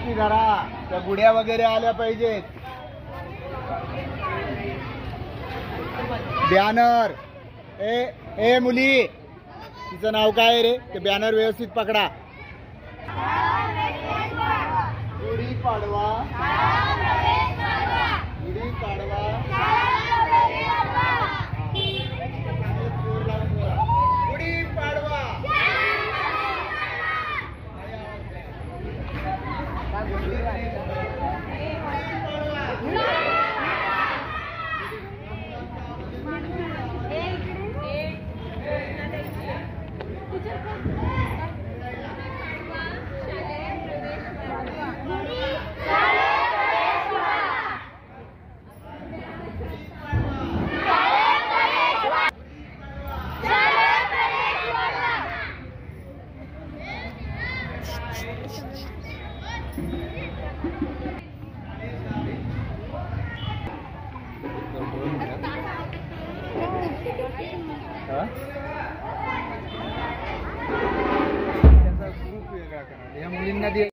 की जरा त्या गुड्या वगैरे आल्या पाहिजेत. बॅनर ए ए मुली, तिचं नाव काय रे? ते बॅनर व्यवस्थित पकडा. गुढी पाडवा, गुढी पाडवा, गुढी पाडवा. या मुलींना दे.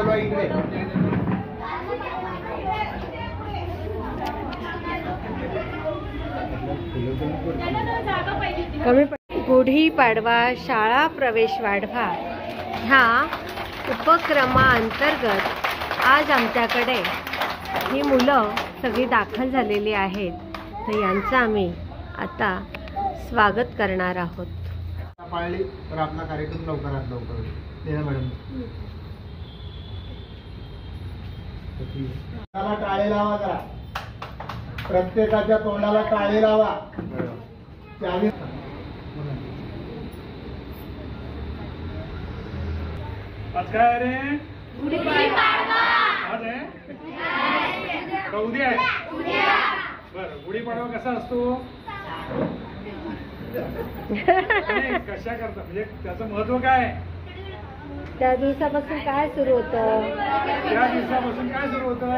बोलवा इकडे. गुढीपाडवा शाळा प्रवेश वाढवा ह्या उपक्रमाअंतर्गत आज आमच्याकडे ही मुलं सगळी दाखल झालेली आहेत. तर यांचं आम्ही आता स्वागत करणार आहोत. पाळली तर आपला कार्यक्रम लवकरात लवकर होईल. मॅडम तोंडाला टाळे लावा, जरा प्रत्येकाच्या तोंडाला टाळे लावा. आज काय रे? आज आहे का उद्या आहे? बरं, गुढीपाडवा कसा असतो? कशा करता, म्हणजे त्याचं महत्व काय? त्या दिवसापासून काय सुरू होतं? त्या दिवसापासून काय सुरू होतं?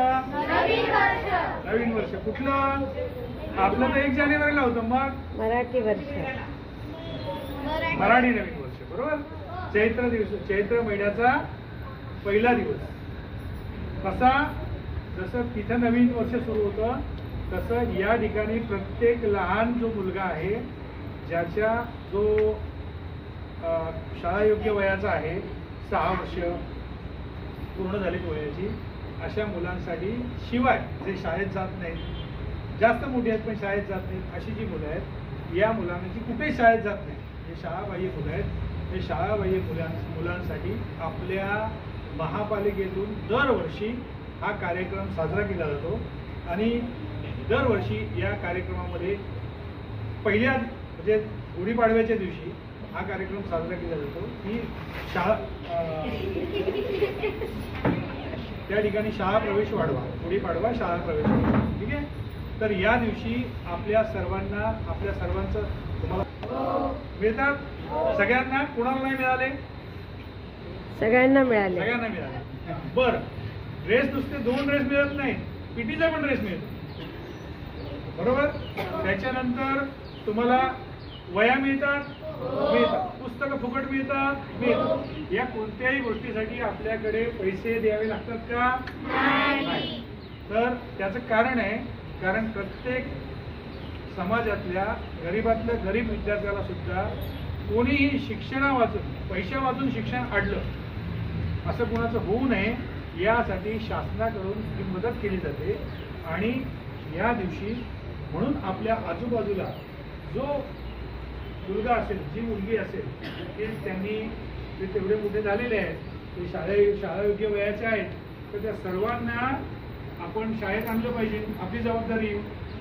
नवीन वर्ष. कुठलं? आपलं तर 1 जानेवारीला होतं. मग मराठी वर्ष, मराठी नवीन वर्ष. बरोबर. चैत्र महिन्याचा पहिला दिवस. कसा? जसं तिथं नवीन वर्ष सुरू होतं तसं या ठिकाणी प्रत्येक लहान जो मुलगा आहे, ज्याच्या जो शाळा योग्य वयाचा आहे, 6 वर्ष पूर्ण झालीत वयाची, अशा मुलांसाठी, शिवाय जे शाळेत जात नाहीत, जास्त मोठी आहेत पण शाळेत जात नाहीत, अशी जी मुलं आहेत, या मुलांची कुठेही शाळेत जात नाही, हे शाळाबाह्य मुलं आहेत. हे शाळाबाह्य मुलांसाठी आपल्या महापालिकेतून दरवर्षी हा कार्यक्रम साजरा केला जातो. आणि दरवर्षी या कार्यक्रमामध्ये पहिल्या म्हणजे गुढीपाडव्याच्या दिवशी हा कार्यक्रम साजरा केला जातो की शाळा त्या ठिकाणी शाळा प्रवेश वाढवा. गुढीपाडवा शाळा प्रवेश वाढवा. ठीक आहे. तर या दिवशी आपल्या सर्वांचं तुम्हाला मिळतात. सगळ्यांना? कोणाला नाही मिळाले? सगळ्यांना मिळाले. सगळ्यांना मिळाले. बरं, ड्रेस नुसते 2 ड्रेस मिळत नाही, पीटीचा पण ड्रेस मिळतो. बरोबर. त्याच्यानंतर तुम्हाला वह्या मिळतात, पुस्तकं फुकट मिळतात. या कोणत्याही गोष्टीसाठी आपल्याकडे पैसे द्यावे लागतात का? नाही. तर त्याचं कारण आहे, कारण प्रत्येक समाजातल्या गरीबातल्या गरीब विद्यार्थ्याला सुद्धा कोणीही शिक्षणा वाचून, पैशा वाचून शिक्षण अडलं असं कोणाचं होऊ नये, यासाठी शासनाकडून ही मदत केली जाते. आणि या दिवशी म्हणून आपल्या आजूबाजूला जो मुलगा असेल, जी मुलगी असेल, ते त्यांनी ते तेवढे मोठे झालेले आहेत, ते शाळा योग्य वयाचे आहेत, तर त्या सर्वांना आपण शाळेत आणलं पाहिजे. आपली जबाबदारी,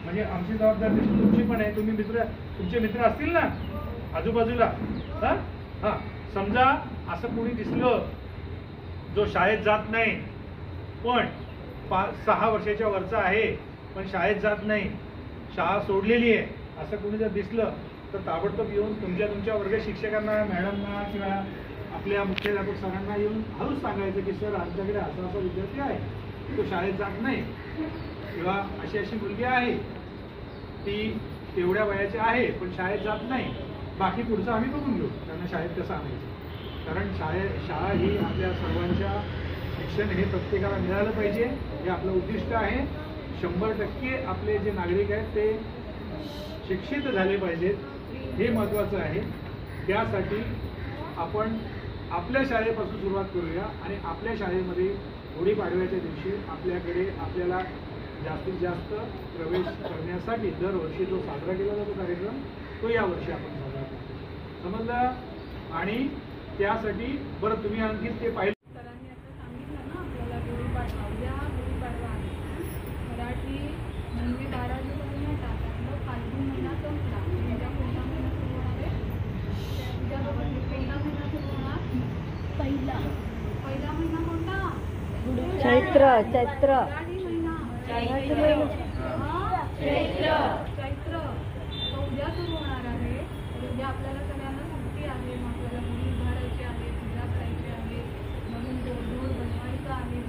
म्हणजे आमची जबाबदारी तुमची पण आहे. तुमचे मित्र असतील ना आजूबाजूला, हां, समजा असं कोणी दिसलं जो शाळेत जात नाही पण 6 वर्षाच्या वरचा आहे पण शाळेत जात नाही, शाळा सोडलेली आहे, असं कोणी जर दिसलं तर ताबडतोब येऊन तुमच्या वर्ग शिक्षकांना, मॅडमना किंवा आपल्या मुख्याध्यापक सरांना येऊन हळूच सांगायचं की सर आमच्याकडे असा विद्यार्थी आहे, तो शाळेत जात नाही, किंवा अशी मुलगी आहे, ती तेवढ्या वयाची आहे पण शाळेत जात नाही, बाकी पुढचं आम्ही बघून घेऊ त्यांना शाळेत कसं आणायचं. कारण शाळा ही आपल्या सर्वांच्या, शिक्षण हे प्रत्येकाला मिळालं पाहिजे, हे आपलं उद्दिष्ट आहे. 100% आपले जे नागरिक आहेत ते शिक्षित झाले पाहिजेत, हे महत्त्वाचं आहे. त्यासाठी आपण आपल्या शाळेपासून सुरुवात करूया आणि आपल्या शाळेमध्ये गुढीपाडव्याच्या दिवशी आपल्याला जास्तीत जास्त प्रवेश करण्यासाठी दरवर्षी जो साजरा केला जातो कार्यक्रम, तो यावर्षी आपण साजरा करतो. समजलं? आणि त्यासाठी बरं तुम्ही आणखी ते पाहिलं. सरांनी आता सांगितलं ना आपल्याला गुढीपाडवा, उद्या गुढीपाडवा आहे. मराठी म्हणजे 12 दिवस येतात, त्यातलं फाल्गुन महिना संपला. उद्या कोणता महिना सुरू होणार आहे? उद्याबरोबर कोणता महिना सुरू होणार? पहिला महिना कोणता? चैत्र. मराठी महिना चैत्र. तो उद्या सुरू होणार आहे. उद्या आपल्याला सगळ्यांना सुट्टी आहे. मग आपल्याला गुढी उभारायची आहे, पूजा करायची आहे, नवीन गोड बनवायचं आहे.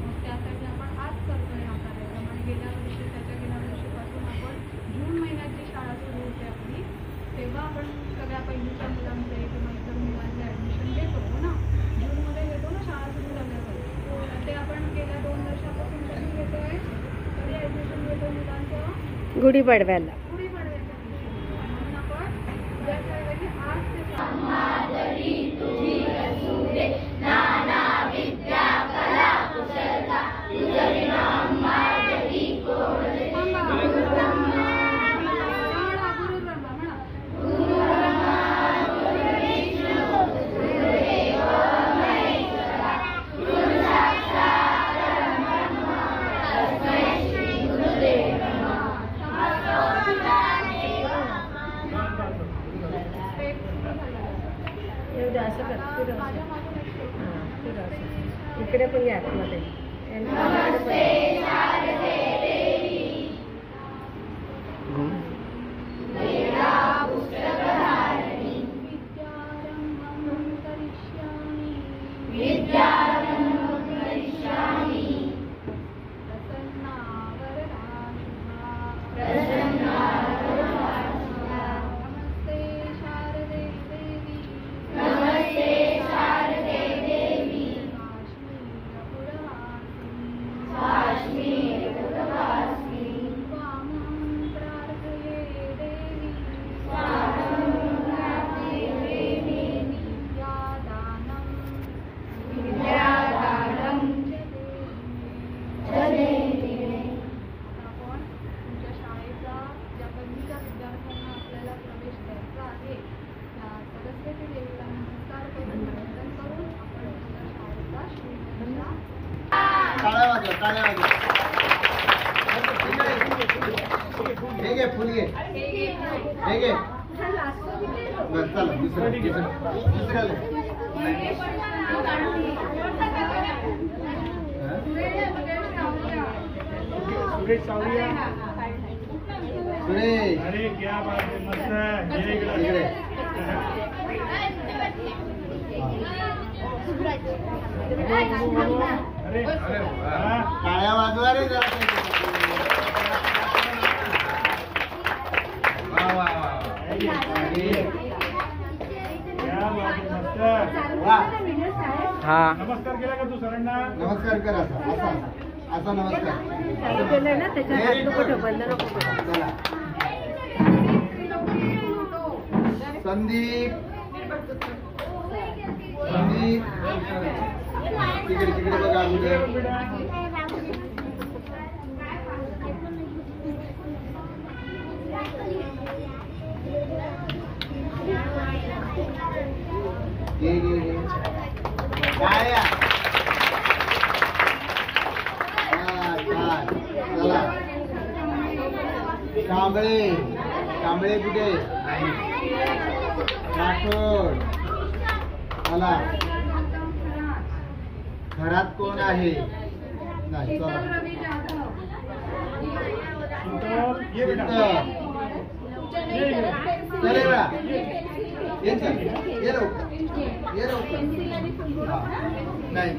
मग त्यासाठी आपण आज करतोय हा कार्यक्रम. आणि गेल्या वर्षीपासून आपण जून महिन्यात जी शाळा सुरू होते आपली, तेव्हा आपण सगळ्या पहिलीच्या मुलांचे किंवा इतर मुलांचे ॲडमिशन घेतो ना, जूनमध्ये घेतो ना शाळा सुरू झाल्यावर. गुढीपाडव्याला. गुढीपाडव्याच्या दिवशी. म्हणून आपण उद्याच्या ऐवजी आज ते थांबा. गुरुब्रह्मा म्हणा. येऊ दे, असं कर. फिरव असं. हां, फिरव असं. इकडे पण या आतमध्ये. आणि माझ्याकडे पण या. विद्यारंभं करिष्यामि. प्रसन्ना वरदा शुभा. नमस्ते शारदे देवी. काश्मीरपुरवासिनी. स्वामं प्रार्थये देवी. विद्यादानं आपण तुमच्या शाळेचा ज्या पहिलीच्या विद्यार्थ्यांना आपल्याला प्रवेश द्यायचा आहे त्या सरस्वती देवीला नमस्कार करून वंदन करून आपण तुमच्या शाळेचा श्रीगणेशा टाळ्या वाजवा, टाळ्या वाजवा. हे घे, फुल घे. हे घे. बरं, चला दुसरं घे. सुरेश सावलिया. सुरेश अरे क्या बात आहे, मस्त आहे. ये इकडे. इकडे. अरे हा. टाळ्या वाजवा रे जरा. क्या बात आहे, मस्त. वा. नमस्कार केला का तू सरांना? नमस्कार कर. असा नमस्कार. चालू केलंय ना, त्याच्यात हात नको ठेव, बंद नको करू. चला. संदीप तिकडे बघा अगोदर. घे. टाळ्या. चला. कांबळे कुठे? राठोड. चला. घरात कोण आहे? नाही. चला. ये बेटा. चले बेटा. ये चल. ये लवकर. हा. नाही.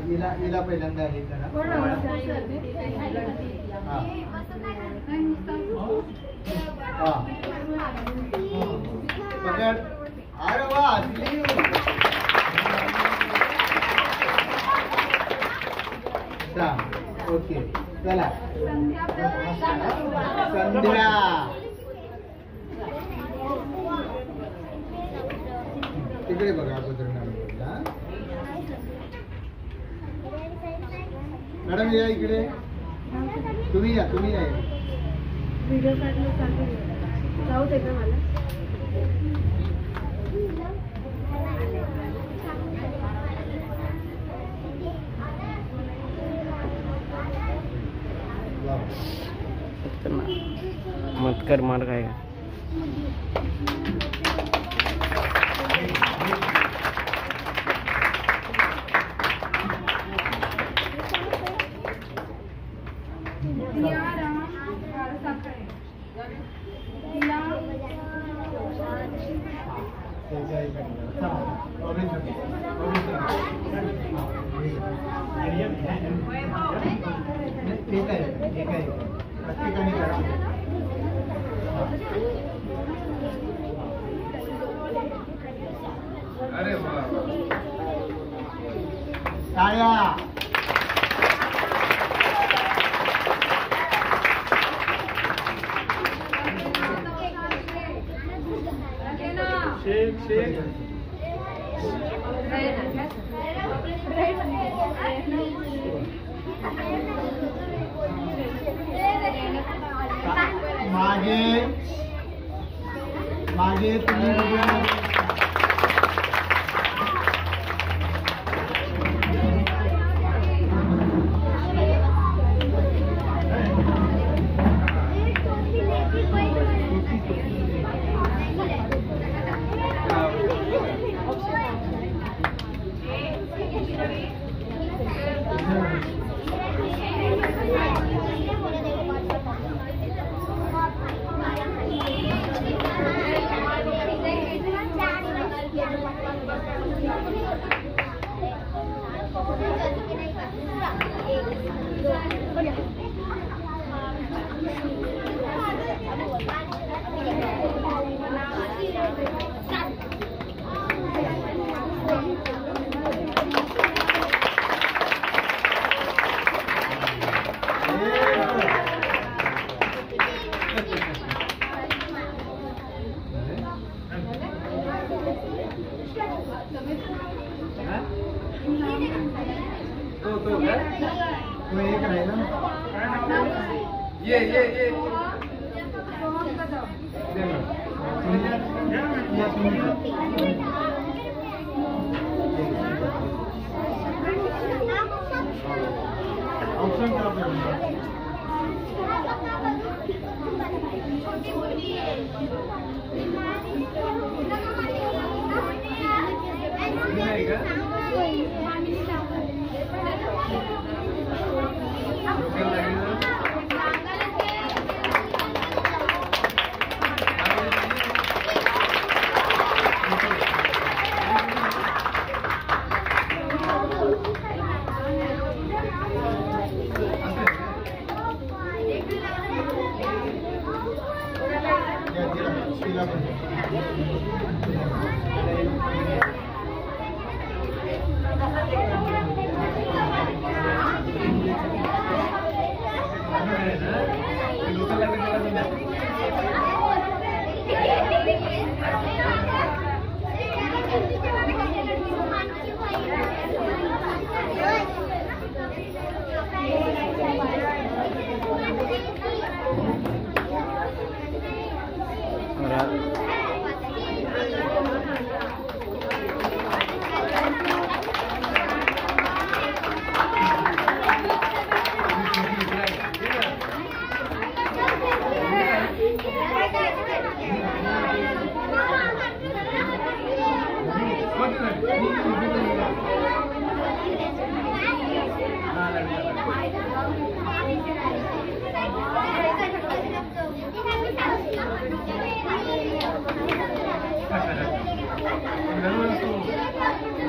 हिला पहिल्यांदा हे करा. हा. हा. पकड. अरे वा. ओके. चला. संध्या. तिकडे बघा अगोदर मॅडम या इकडे. तुम्ही या. व्हिडिओ काढणं चालू आहे. जाऊ दे का मला. मत कर मार खाएगा. प्रत्येकाने करा. अरे वा. टाळ्या. मागे मागे तुम्ही व्हिडिओमध्ये एक राहिला ये ऑप्शन करा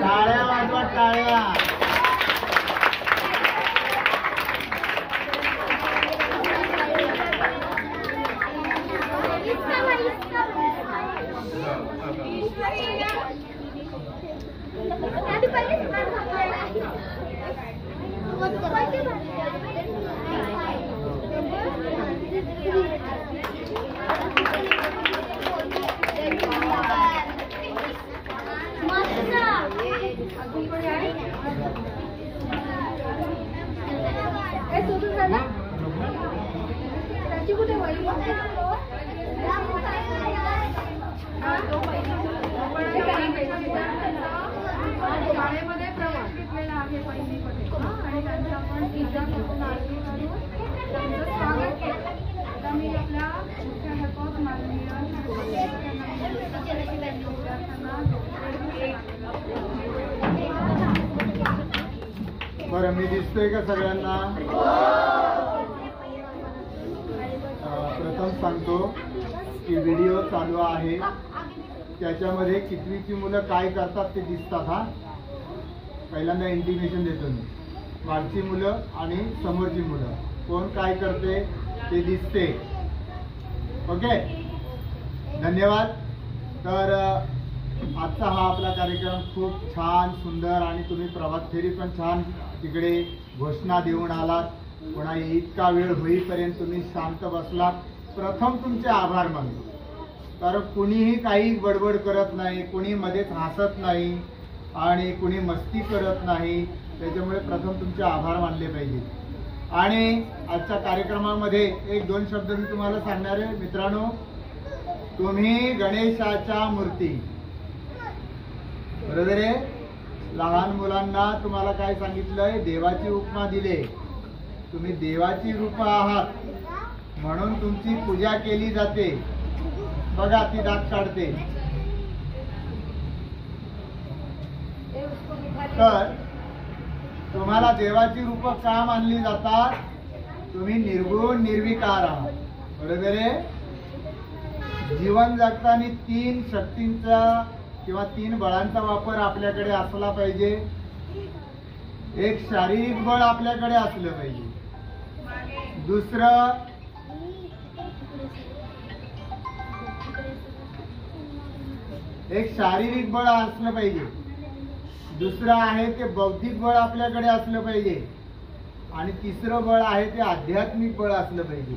टाळ्या वाजवा टाळ्या. शाळेमध्ये प्रवास घेतलेला आहे पहिलीमध्ये आणि त्यांचं आपण पूजा करून आरती करून त्यांचं स्वागत केलं. आता मी आपल्या मुख्याध्यापक माननीय बरं, मी दिसतोय का सगळ्यांना? प्रथम सांगतो की व्हिडिओ चालू आहे, त्याच्यामध्ये कितवीची मुलं काय करतात ते दिसतात. हा पहिल्यांदा इंटिमेशन देतो मी. मागची मुलं आणि समोरची मुलं कोण काय करते ते दिसते. ओके, धन्यवाद. तर आजचा हा आपला कार्यक्रम खूप छान सुंदर आणि तुम्ही प्रभात फेरी पण छान तिकडे घोषणा देऊन आलात. पुन्हा इतका वेळ होईपर्यंत तुम्ही शांत बसलात. प्रथम तुमचे आभार मानतो. कारण कुणीही काही बडबड करत नाही, कुणी मध्येच हसत नाही आणि कुणी मस्ती करत नाही. त्याच्यामुळे प्रथम तुमचे आभार मानले पाहिजेत. आणि आजच्या कार्यक्रमामध्ये एक दोन शब्द मी तुम्हाला सांगणार आहे. मित्रांनो, तुम्ही गणेशाच्या मूर्ती, बरोबर आहे. लहान मुलांना तुम्हाला काय सांगितलंय? देवाची उपमा दिले. तुम्ही देवाची रूप आहात म्हणून तुमची पूजा केली जाते. बघा ती दात काढते. तर तुम्हाला देवाची रूप का मानली जातात? तुम्ही निर्गुण निर्विकार आहात, बरोबर आहे. जीवन जगताना 3 शक्तींचा किंवा 3 बळांचा वापर आपल्याकडे असला पाहिजे. एक शारीरिक बळ आपल्याकडे असलं पाहिजे. दुसरं एक शारीरिक बळ असलं पाहिजे. दुसरं आहे ते बौद्धिक बळ आपल्याकडे असलं पाहिजे. आणि तिसरं बळ आहे ते आध्यात्मिक बळ असलं पाहिजे.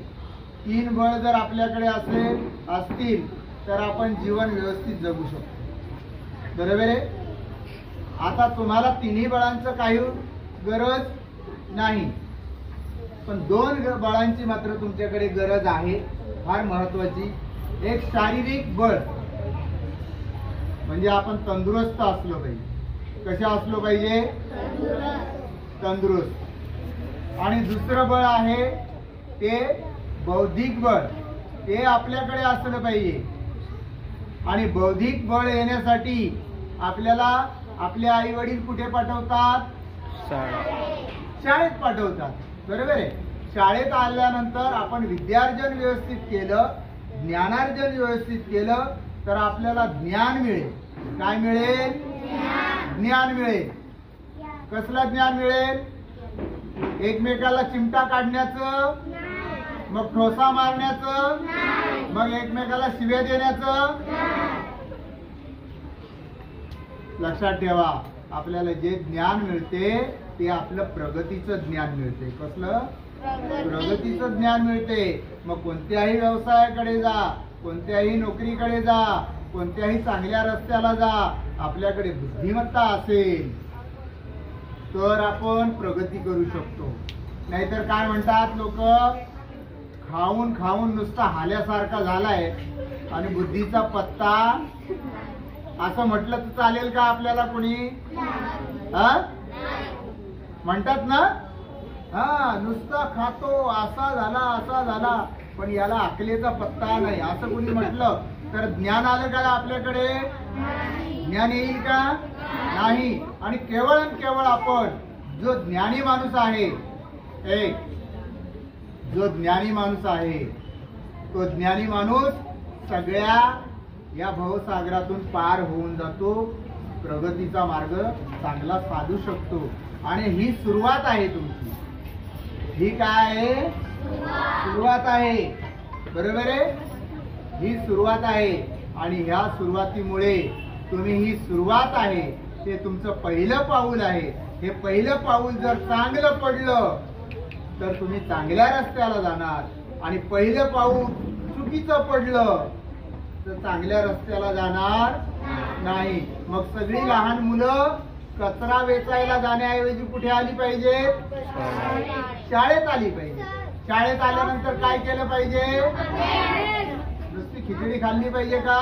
3 बळ जर आपल्याकडे असतील तर आपण जीवन व्यवस्थित जगू शकतो, बरोबर आहे. आता तुम्हाला 3ही बळांचं काही गरज नाही, पण 2 बळांची मात्र तुमच्याकडे गरज आहे, फार महत्वाची. एक शारीरिक बळ म्हणजे आपण तंदुरुस्त असलो पाहिजे. कशा असलो पाहिजे? तंदुरुस्त. आणि दुसरं बळ आहे ते बौद्धिक बळ, ते आपल्याकडे असलं पाहिजे. आणि बौद्धिक बळ येण्यासाठी आपल्याला आपले आई वडील कुठे पाठवतात? शाळेत पाठवतात, बरोबर आहे. शाळेत आल्यानंतर आपण विद्यार्जन व्यवस्थित केलं, ज्ञानार्जन व्यवस्थित केलं तर आपल्याला ज्ञान मिळेल. काय मिळेल? ज्ञान मिळेल. कसलं ज्ञान मिळेल? एकमेकाला चिमटा काढण्याचं, मग ठोसा मारण्याचं, मग एकमेकाला शिव्या देण्याचं. लक्षात ठेवा, आपल्याला जे ज्ञान मिळते ते आपलं प्रगतीचं ज्ञान मिळते. कसलं? प्रगतीचं ज्ञान मिळते. मग कोणत्याही व्यवसायाकडे जा, कोणत्याही नोकरीकडे जा, कोणत्याही चांगल्या रस्त्याला जा, आपल्याकडे बुद्धिमत्ता असेल तर आपण प्रगती करू शकतो. नाहीतर काय म्हणतात लोक, खाऊन खाऊन नुसता हाल्यासारखा झालाय आणि बुद्धीचा पत्ता, असं म्हटलं तर चालेल का आपल्याला? कोणी म्हणतात ना, नुसता खातो, असा झाला, पण याला अकलेचा पत्ता नाही, असं कोणी म्हटलं तर ज्ञान आलं का आपल्याकडे? ज्ञान येईल का? नाही. आणि केवळ आपण जो ज्ञानी माणूस आहे, जो ज्ञानी माणूस आहे, तो ज्ञानी माणूस सगळ्या या भवसागरातून पार होऊन जातो, प्रगतीचा मार्ग चांगला साधू शकतो. आणि ही सुरुवात आहे तुमची. ही काय आहे? सुरुवात आहे, बरोबर आहे. ही सुरुवात आहे. आणि ह्या सुरुवातीमुळे तुम्ही, ही सुरुवात आहे ते तुमचं पहिलं पाऊल आहे. हे पहिलं पाऊल जर चांगलं पडलं तर तुम्ही चांगल्या रस्त्याला जाणार. आणि पहिलं पाऊल चुकीचं पडलं तर चांगल्या रस्त्याला जाणार नाही. मग सगळी लहान मुलं कचरा वेचायला जाण्याऐवजी कुठे आली पाहिजे? शाळेत आली पाहिजे. शाळेत आल्यानंतर काय केलं पाहिजे? नुसती खिचडी खाल्ली पाहिजे का?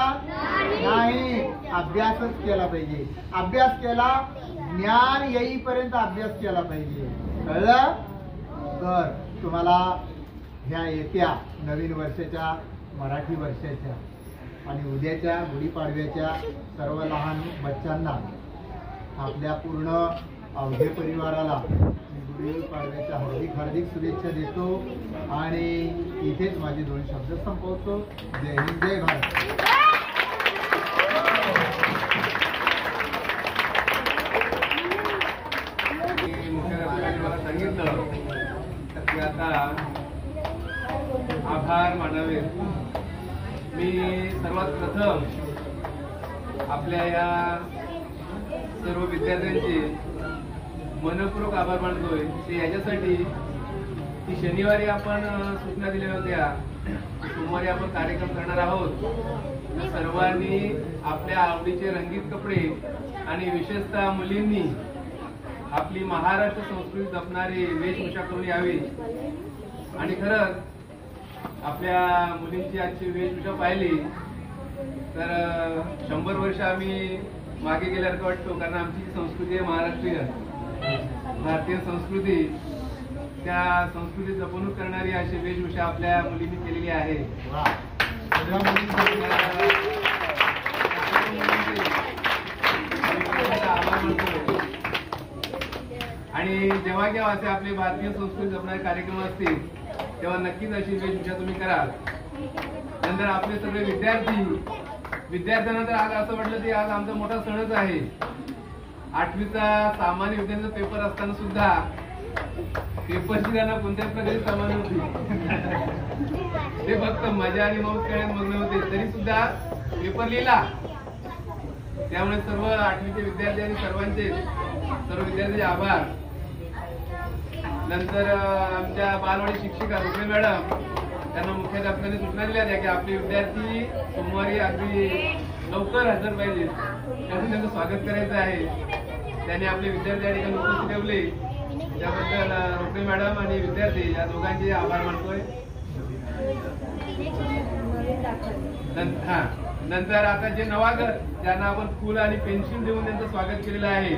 नाही, अभ्यासच केला पाहिजे. अभ्यास केला, ज्ञान येईपर्यंत अभ्यास केला पाहिजे. कळलं? तर तुम्हाला ह्या येत्या नवीन वर्षाच्या, मराठी वर्षाच्या आणि उद्याच्या गुढीपाडव्याच्या सर्व लहान बच्चांना, आपल्या पूर्ण अवघे परिवाराला गुढीपाडव्याच्या हार्दिक शुभेच्छा देतो. आणि इथेच माझे 2 शब्द संपवतो. जय हिंद, जय भारत. मला सांगितलं तर आता आभार मानावे. मी सर्वात प्रथम आपल्या या सर्व विद्यार्थ्यांचे मनपूर्वक आभार मानतोय. ते याच्यासाठी की शनिवारी आपण सूचना दिल्या होत्या, सोमवारी आपण कार्यक्रम करणार आहोत, तर सर्वांनी आपल्या आवडीचे रंगीत कपडे आणि विशेषतः मुलींनी आपली महाराष्ट्र संस्कृती जपणारी वेशभूषा करून यावी. आणि खरंच आपल्या मुलींची आजची वेशभूषा पाहिली तर 100 वर्ष आम्ही मागे गेल्यासारखं वाटतो. कारण आमची जी संस्कृती आहे महाराष्ट्रीयन भारतीय संस्कृती, त्या संस्कृती जपणूक करणारी अशी वेशभूषा आपल्या मुलींनी केलेली आहे. आभार मानतो. आणि जेव्हा केव्हा असे आपले भारतीय संस्कृती जपणारे कार्यक्रम असतील तेव्हा नक्कीच अशी वेशभूषा तुम्ही कराल. नंतर आपले सगळे विद्यार्थ्यांना तर आज असं म्हटलं की आज आमचा मोठा सणच आहे. 8वीचा सामान्य विज्ञानाचा पेपर असताना सुद्धा पेपरची त्यांना कोणत्याच प्रकारे सामान्य होती. ते फक्त मजा आणि मौज करण्यात मग्न होते, तरी सुद्धा पेपर लिहिला. त्यामुळे सर्व 8वीचे विद्यार्थी आणि सर्व विद्यार्थ्यांचे आभार. नंतर आमच्या बालवाडी शिक्षिका रुक्मिणी मॅडम, त्यांना मुख्याध्यापकांनी सूचना दिल्या की आपले विद्यार्थी सोमवारी अगदी लवकर हजर पाहिजे, त्यासाठी त्यांचं स्वागत करायचं आहे. त्यांनी आपले विद्यार्थी या ठिकाणी उपस्थित ठेवले, त्याबद्दल रुक्मिणी मॅडम आणि विद्यार्थी या दोघांचे आभार मानतोय. नंतर आता जे नवागत ज्यांना आपण फुल आणि पेन्सिल देऊन त्यांचं स्वागत केलेलं आहे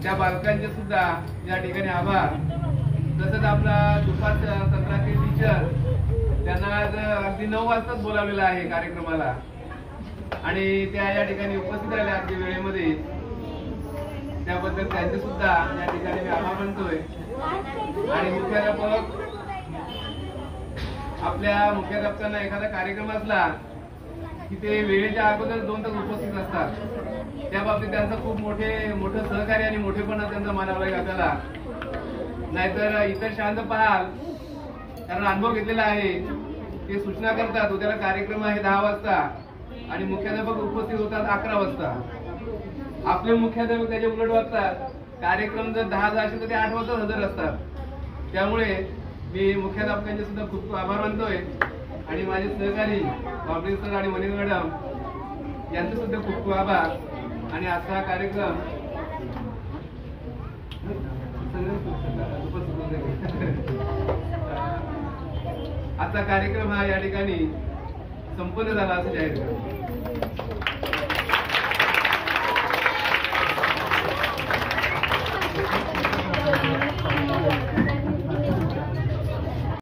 त्या बालकांचे सुद्धा या ठिकाणी आभार. तसंच आपला दुपारच्या सत्राचे टीचर, त्यांना आज अगदी 9 वाजताच बोलावलेलं आहे कार्यक्रमाला आणि त्या या ठिकाणी उपस्थित राहिल्या अगदी वेळेमध्ये. त्याबद्दल त्यांचे सुद्धा या ठिकाणी मी आभार मानतोय. आणि मुख्याध्यापक, आपल्या मुख्याध्यापकांना एखादा कार्यक्रम असला की ते वेळेच्या अगोदर 2 तास उपस्थित असतात. त्या बाबतीत त्यांचं खूप मोठं सहकार्य आणि मोठेपणा त्यांचा मानावा लागेल आपल्याला. नाहीतर इतर शांत पाहाल, कारण अनुभव घेतलेला आहे, ते सूचना करतात उद्याला कार्यक्रम आहे 10 वाजता आणि मुख्याध्यापक उपस्थित होतात 11 वाजता. आपले मुख्याध्यापक त्याच्या उलट वागतात. कार्यक्रम जर 10 असेल तर ते 8 वाजता हजर असतात. त्यामुळे मी मुख्याध्यापकांचे सुद्धा खूप खूप आभार मानतोय. आणि माझे सहकारी बाबळे सर आणि मनीष मॅडम यांचे सुद्धा खूप खूप आभार. आणि आजचा कार्यक्रम हा या ठिकाणी संपन्न झाला असं जाहीर करतो.